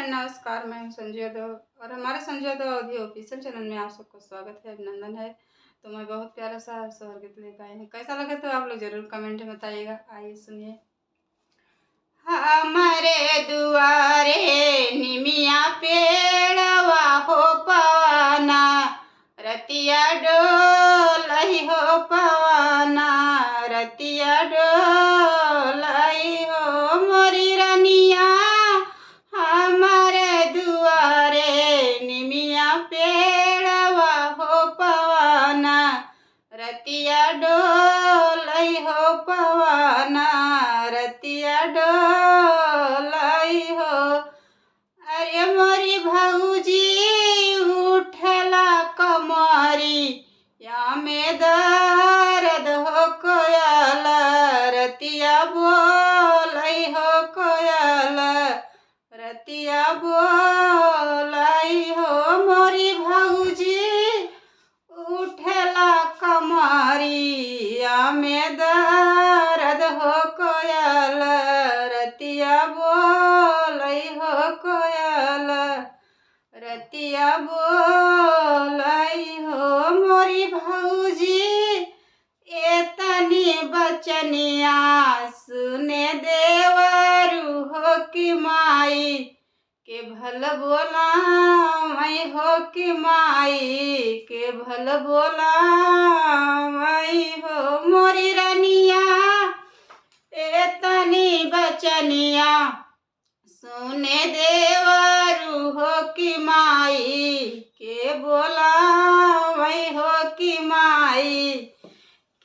नमस्कार, मैं हूँ संजय यादव और हमारे संजय यादव अवधी ऑफिशियल चैनल में आप सबको स्वागत है, अभिनंदन है। तो मैं बहुत प्यारा सा स्वर्गीत लेकर आई हूँ। कैसा लगे तो आप लोग ज़रूर कमेंट में बताइएगा। आइए सुनिए। हमारे दुआरे निमिया पेड़वा हो पवना, रतिया डोलई हो पवना, रतिया डोलई हो मोरी रनिया। हमारे दुआरे निमिया पेड़वा हो पवना, रतिया डोलई हो पवना, रतिया डोलई हो। अरे मोरी भौजी उठला कमरी या में दर्द हो कोयल, रतिया बोलई हो कोयल, रतिया बोलई हो मोरी भौजी उठला कमरिया में दर्द हो कोयल, रतिया बोलई हो कोयल, रतिया बोलई हो मोरी भौजी। एतनी बचनिया सुने देवरू हो कि माई के भल बोला मैं हो कि माई के भल बोला मैं हो मोरी रनिया। एतनी बचनिया सुने देवरू हो कि माई के बोला मैं हो कि माई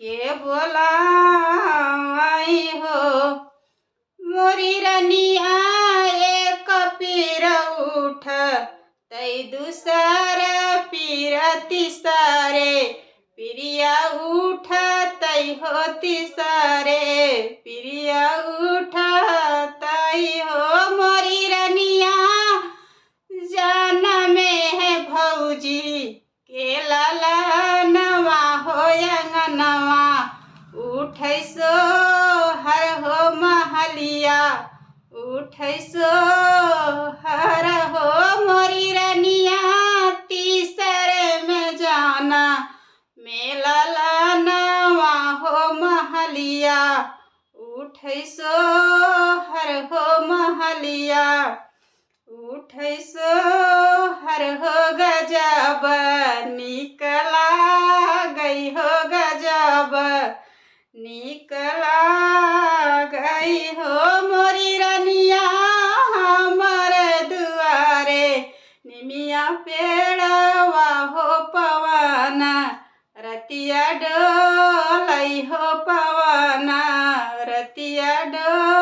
के बोला मैं हो मोरी रनिया। एक पीर उठ तई दूसर पीर तीसरे पिरिया उठ तई हो तीसरे पिरिया उठ तई हो मोरी रनिया। जाना में है भौजी के लाला नवा हो अंगनवा, उठै सो हर हो महलिया, उठै सो हर हो मोरी रनिया। तीसरे में जाना मेला नवा हो महलिया, उठै सो हर हो महलिया, उठै सो हर हो गजब निकला गई हो गजब निकला गई हो मोरी रनिया। हमारे दुआरे निमिया पेड़वा हो पवना, रतिया डोलई हो पवना, रतिया डोलई